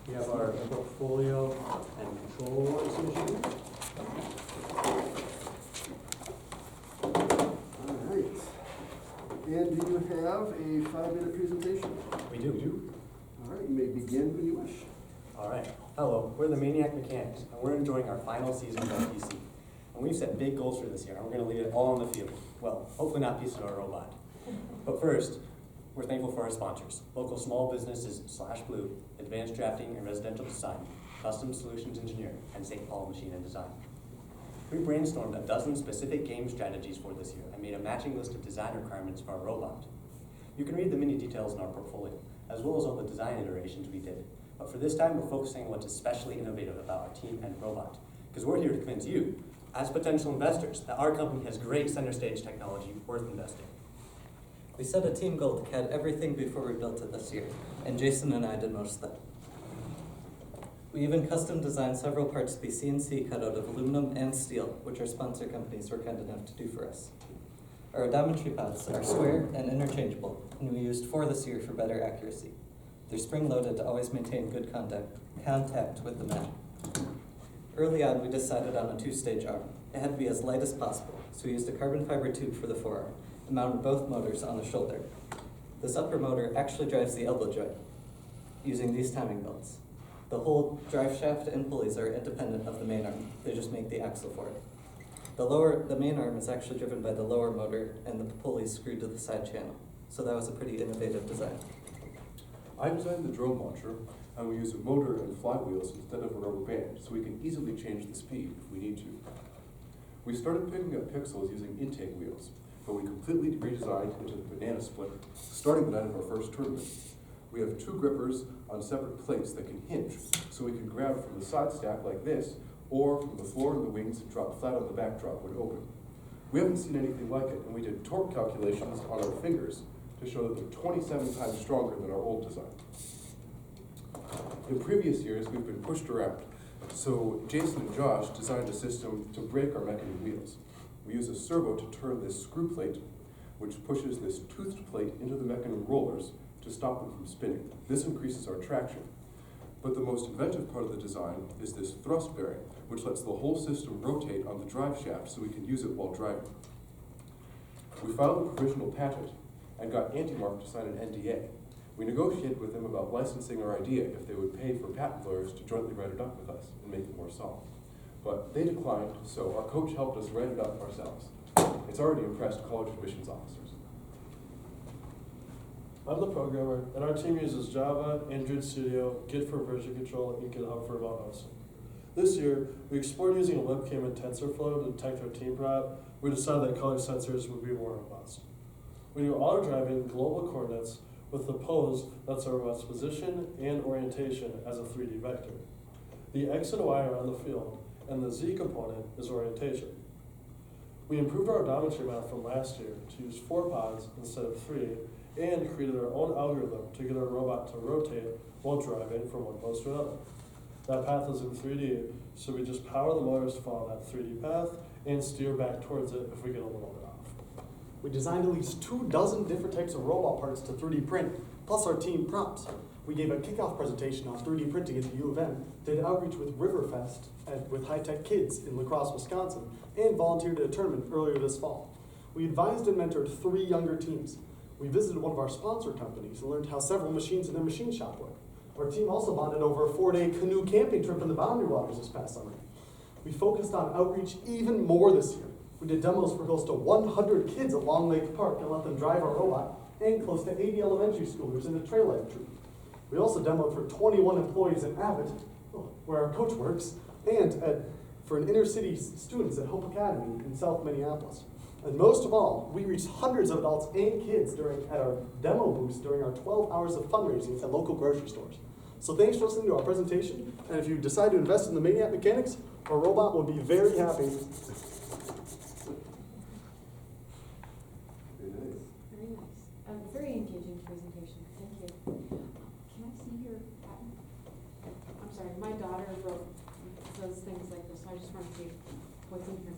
We have our portfolio and control workstation. All right. And do you have a 5-minute presentation? We do. All right, you may begin when you wish. All right. Hello, we're the Maniac Mechanics, and we're enjoying our final season of our PC. And we've set big goals for this year, and we're going to leave it all on the field. Well, hopefully not pieces of our robot. But first, we're thankful for our sponsors, local small businesses /Blue, Advanced Drafting and Residential Design, Custom Solutions Engineering, and St. Paul Machine and Design. We brainstormed a dozen specific game strategies for this year and made a matching list of design requirements for our robot. You can read the many details in our portfolio, as well as all the design iterations we did. But for this time, we're focusing on what's especially innovative about our team and robot, because we're here to convince you, as potential investors, that our company has great center stage technology worth investing. We set a team goal to CAD everything before we built it this year, and Jason and I did most of that. We even custom designed several parts to be CNC cut out of aluminum and steel, which our sponsor companies were kind enough to do for us. Our odometry pads are square and interchangeable, and we used 4 this year for better accuracy. They're spring-loaded to always maintain good contact with the mat. Early on, we decided on a 2-stage arm. It had to be as light as possible, so we used a carbon fiber tube for the forearm and mounted both motors on the shoulder. This upper motor actually drives the elbow joint using these timing belts. The whole drive shaft and pulleys are independent of the main arm. They just make the axle for it. The main arm is actually driven by the lower motor and the pulleys screwed to the side channel. So that was a pretty innovative design. I designed the drone launcher, and we use a motor and flywheels instead of a rubber band, so we can easily change the speed if we need to. We started picking up pixels using intake wheels, but we completely redesigned into the banana splitter, starting the night of our first tournament. We have 2 grippers on separate plates that can hinge, so we can grab from the side stack like this, or from the floor and the wings and drop flat on the backdrop when open. We haven't seen anything like it, and we did torque calculations on our fingers to show that they're 27 times stronger than our old design. In previous years, we've been pushed around, so Jason and Josh designed a system to brake our mechanism wheels. We use a servo to turn this screw plate, which pushes this toothed plate into the mechanism rollers to stop them from spinning. This increases our traction. But the most inventive part of the design is this thrust bearing, which lets the whole system rotate on the drive shaft so we can use it while driving. We filed a provisional patent and got Antimark to sign an NDA. We negotiated with them about licensing our idea if they would pay for patent lawyers to jointly write it up with us and make it more solid. But they declined, so our coach helped us write it up ourselves. It's already impressed college admissions officers. I'm the programmer, and our team uses Java, Android Studio, Git for version control, and GitHub for remote hosting. This year, we explored using a webcam and TensorFlow to detect our team prop. We decided that color sensors would be more robust. We do auto-driving global coordinates with the pose that's our robot's position and orientation as a 3D vector. The X and Y are on the field, and the Z component is orientation. We improved our odometry math from last year to use 4 pods instead of 3, and created our own algorithm to get our robot to rotate while driving from one post to another. That path is in 3D, so we just power the motors to follow that 3D path and steer back towards it if we get a little bit off. We designed at least 24 different types of robot parts to 3D print, plus our team props. We gave a kickoff presentation on 3D printing at the U of M, did outreach with Riverfest with high-tech kids in La Crosse, Wisconsin, and volunteered at a tournament earlier this fall. We advised and mentored 3 younger teams. We visited one of our sponsor companies and learned how several machines in their machine shop work. Our team also bonded over a 4-day canoe camping trip in the Boundary Waters this past summer. We focused on outreach even more this year. We did demos for close to 100 kids at Long Lake Park and let them drive our robot, and close to 80 elementary schoolers in the trail life troop. We also demoed for 21 employees at Abbott, where our coach works, and for an inner city students at Hope Academy in South Minneapolis. And most of all, we reached hundreds of adults and kids at our demo booths during our 12 hours of fundraising at local grocery stores. So thanks for listening to our presentation, and if you decide to invest in the Maniac Mechanics, our robot will be very happy. Very nice. Very engaging presentation. Thank you. Can I see your patent? I'm sorry, my daughter does things like this, so I just want to see what's in here.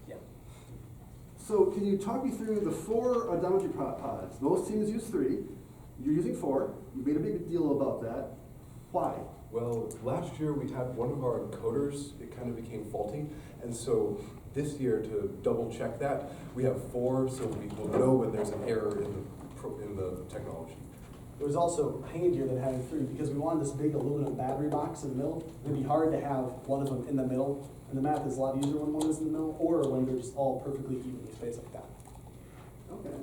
Yeah. So can you talk me through the 4 odometry pods? Most teams use 3. You're using 4. You made a big deal about that. Why? Well, last year we had one of our encoders, it kind of became faulty. And so this year, to double check that, we have 4, so we will know when there's an error in the technology. It was also handier than having 3 because we wanted this big aluminum battery box in the middle. It'd be hard to have one of them in the middle, and the math is a lot easier when one is in the middle, or when they're just all perfectly evenly spaced like that. Okay.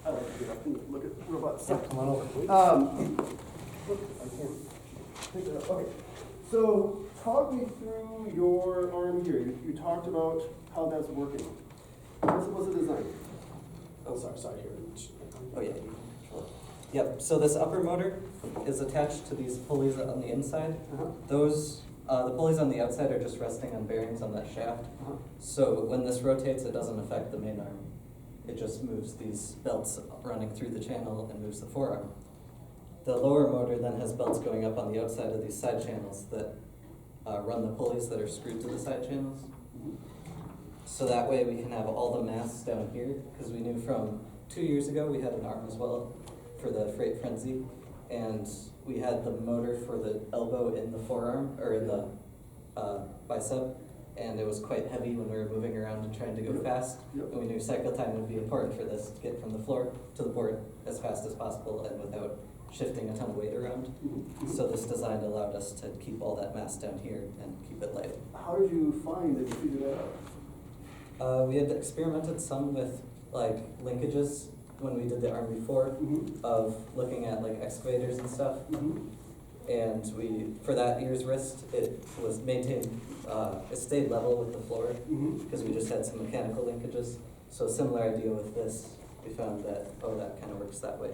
I like to get up and look at robots. Yeah, come on over, please. I can't pick it up. Okay. So talk me through your arm here. You talked about how that's working. What's the design? Oh, sorry, here. Oh, yeah. Yep, so this upper motor is attached to these pulleys on the inside. Uh-huh. Those, the pulleys on the outside are just resting on bearings on that shaft. Uh-huh. So when this rotates, it doesn't affect the main arm. It just moves these belts running through the channel and moves the forearm. The lower motor then has belts going up on the outside of these side channels that run the pulleys that are screwed to the side channels. So that way we can have all the mass down here, because we knew from 2 years ago we had an arm as well for the Freight Frenzy, and we had the motor for the elbow in the forearm, or in the bicep, and it was quite heavy when we were moving around and trying to go fast. Yep. And we knew cycle time would be important for this, to get from the floor to the board as fast as possible and without shifting a ton of weight around. So this design allowed us to keep all that mass down here and keep it light. How did you find that you figured that out? We had experimented some with like linkages when we did the arm before, of looking at like excavators and stuff. And for that ear's wrist, it was maintained, it stayed level with the floor because we just had some mechanical linkages. So similar idea with this, we found that, oh, that kind of works that way.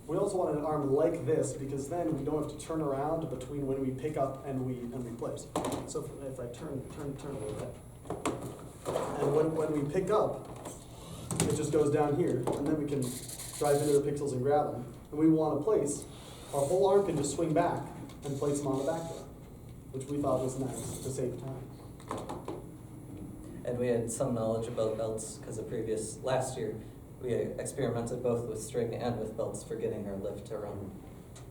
We also wanted an arm like this because then we don't have to turn around between when we pick up and we place. So if I turn a little bit, and when we pick up, it just goes down here, and then we can drive into the pixels and grab them. And we want to place, our whole arm can just swing back and place them on the back door, which we thought was nice to save time. And we had some knowledge about belts because last year, we experimented both with string and with belts for getting our lift to run.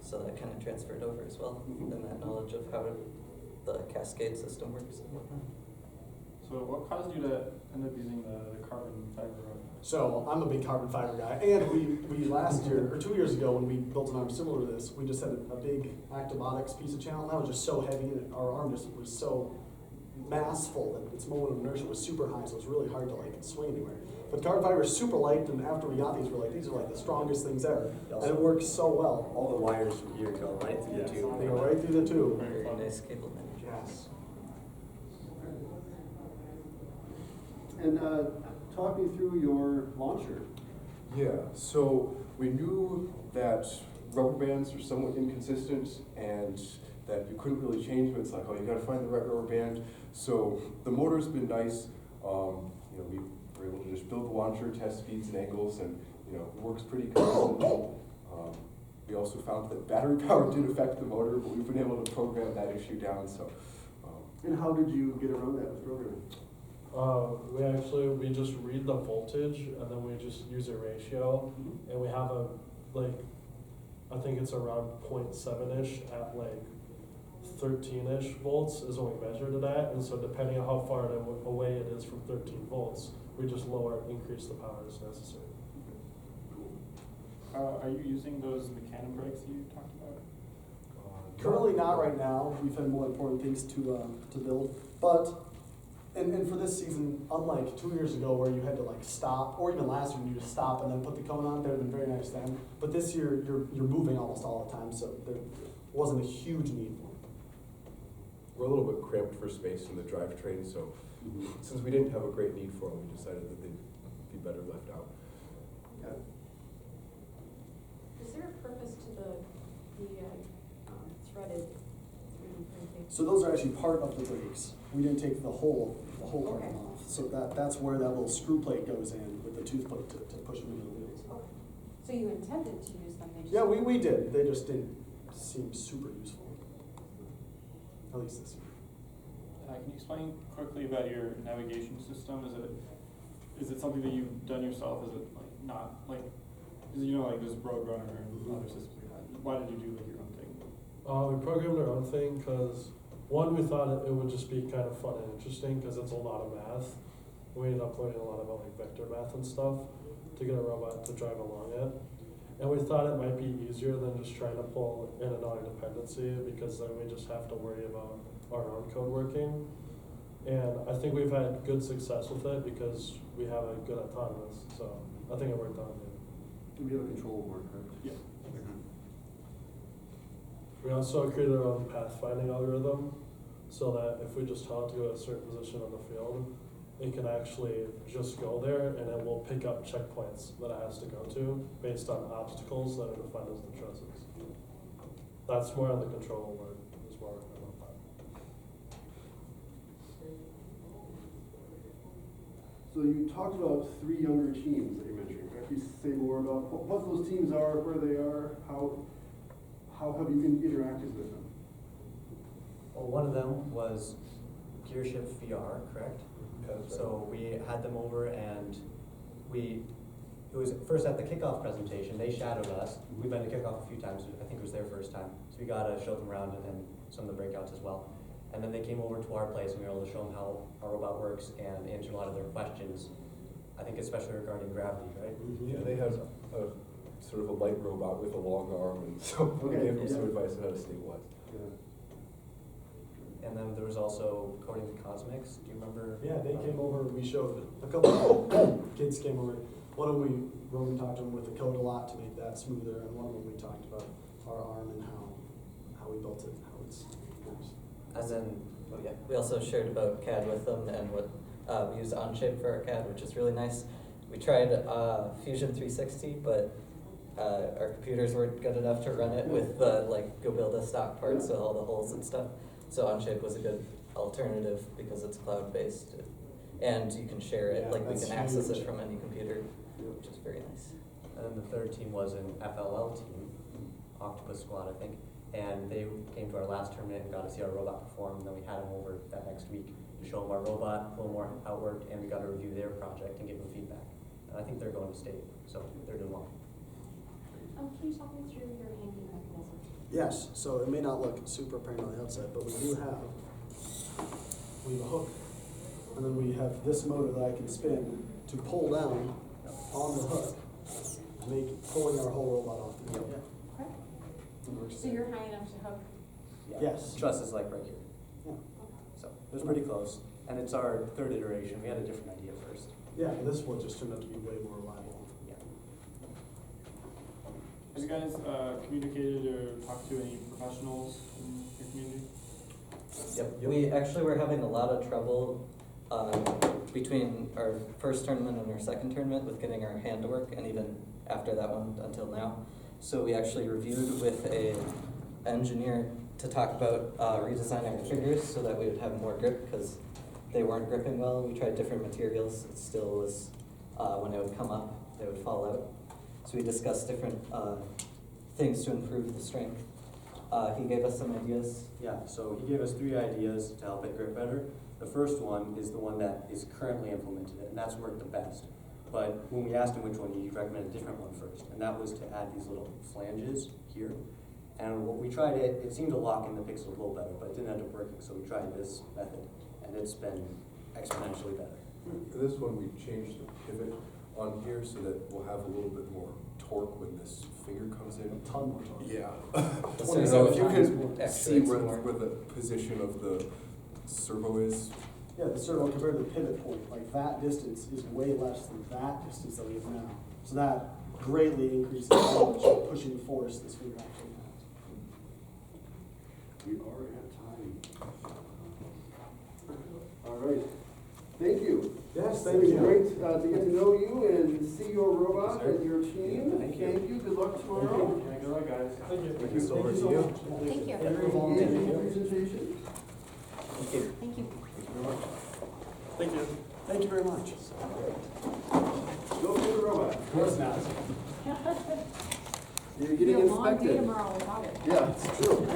So that kind of transferred over as well, and that knowledge of how the cascade system works and whatnot. So what caused you to end up using the carbon fiber rod? So I'm a big carbon fiber guy, and we last year, or 2 years ago, when we built an arm similar to this, we just had a big Actibotics piece of channel, and that was just so heavy, and our arm just was so massful that its moment of inertia was super high, so it was really hard to like swing anywhere. But carbon fiber is super light, and after we got these, we're like, these are like the strongest things ever, and it works so well. All the wires from here go right through the tube. They go right through the tube. Very nice cable management. Yes. And talk me through your launcher. Yeah, so we knew that rubber bands are somewhat inconsistent and that you couldn't really change them. It's like, oh, you gotta find the right rubber band. So the motor's been nice. We were able to just build the launcher, test speeds and angles, and it works pretty consistently. We also found that battery power did affect the motor, but we've been able to program that issue down. So, And how did you get around that with programming? We just read the voltage and then we just use a ratio, and we have I think it's around 0.7-ish at 13-ish volts is when we measured it at, and so depending on how far away it is from 13 volts, we just increase the power as necessary. Are you using those mechanic brakes you talked about? Currently not right now. We've had more important things to build. But and for this season, unlike 2 years ago where you had to like stop, or even last year when you just stop and then put the cone on, that would have been very nice then. But this year you're moving almost all the time, so there wasn't a huge need for it. we're a little bit cramped for space in the drivetrain, so since we didn't have a great need for them, we decided that they'd be better left out. Okay. Is there a purpose to the threaded 3D printing? So those are actually part of the brakes. We didn't take the whole part Okay. off. So that's where that little screw plate goes in with the tooth plate to push them into the wheels. Okay. So you intended to use them? They just- Yeah, we did. They just didn't seem super useful. At least this year. Can you explain quickly about your navigation system? Is it something that you've done yourself? Is it like not like Because like this Roadrunner and other systems we had. Why did you do like your own thing? We programmed our own thing because, one, we thought it would just be kind of fun and interesting because it's a lot of math. We ended up learning a lot about like vector math and stuff to get a robot to drive along it. And we thought it might be easier than just trying to pull in another dependency because then we just have to worry about our own code working. And I think we've had good success with it because we have a good autonomous, so I think it worked out good. We have a control board, correct? Yeah. We also created our own pathfinding algorithm so that if we just tell it to go to a certain position on the field, it can actually just go there and it will pick up checkpoints that it has to go to based on obstacles that are defined as the trusses. That's more on the control word, is more about that. So you talked about 3 younger teams that you mentioned. Can you say more about what those teams are, where they are, how have you interacted with them? Well, one of them was Gearshift VR, correct? So we had them over and it was first at the kickoff presentation, they shadowed us. We've been to kickoff a few times, I think it was their first time. So we got to show them around and some of the breakouts as well. And then they came over to our place and we were able to show them how our robot works and answer a lot of their questions. I think especially regarding gravity, right? Yeah, they have a sort of a light robot with a long arm, and so we gave them some advice on how to stabilize. And then there was also Coding the Cosmics. Do you remember? Yeah, they came over, we showed, a couple of kids came over. One of them, Roman talked to them with the code a lot to make that smoother, and one of them we talked about our arm and how we built it, how it's nice. And then, oh yeah. We also shared about CAD with them and what we use Onshape for our CAD, which is really nice. We tried Fusion 360, but our computers weren't good enough to run it with the go build a stock parts with all the holes and stuff. So Onshape was a good alternative because it's cloud-based and you can share it, Yeah, we that's can access huge. it from any computer, which is very nice. And then the third team was an FLL team, Octopus Squad, I think. And they came to our last tournament and got to see our robot perform. And then we had them over that next week to show them our robot, a little more how it worked, and we got to review their project and give them feedback. And I think they're going to state, so they're doing well. Can you talk me through your hanging mechanism? Yes, so it may not look super apparent on the outside, but we have a hook, and then we have this motor that I can spin to pull down on the hook, pulling our whole robot off the wheel. Okay. So you're high enough to hook? Yeah. Yes. Truss is like right here. Yeah. So it was pretty close. And it's our third iteration. We had a different idea first. Yeah, and this one just turned out to be way more reliable. Yeah. Have you guys communicated or talked to any professionals in your community? Yep. We actually were having a lot of trouble between our first tournament and our second tournament with getting our hand to work, and even after that one until now. So we actually reviewed with an engineer to talk about redesigning our fingers so that we would have more grip because they weren't gripping well. We tried different materials. It still was, when it would come up, they would fall out. So we discussed different things to improve the strength. He gave us some ideas. Yeah, so he gave us 3 ideas to help it grip better. The first one is the one that is currently implemented, and that's worked the best. But when we asked him which one, he recommended a different one first, and that was to add these little flanges here. And what we tried, it seemed to lock in the pixel a little better, but it didn't end up working, so we tried this method, and it's been exponentially better. For this one, we changed the pivot on here so that we'll have a little bit more torque when this finger comes in. A ton more torque. Yeah. So So if you times can extra, see it's where more. the position of the servo is. Yeah, the servo compared to the pivot point, that distance is way less than that distance that we have now. So that greatly increases how much pushing force this finger actually has. We are at time. All right. Thank you. Yes, It thank was you. great to get to know you and see your robot Yes, sir. and your team. Thank you. Good luck tomorrow. Yeah, good luck, guys. Thank you. Thank you so much. Thank you. Very engaging presentation. Thank you. Thank you. Thank you. Thank you very much. Go for the robot. Of course not. You're It'll getting be a long day inspected. tomorrow without it. Yeah, it's true.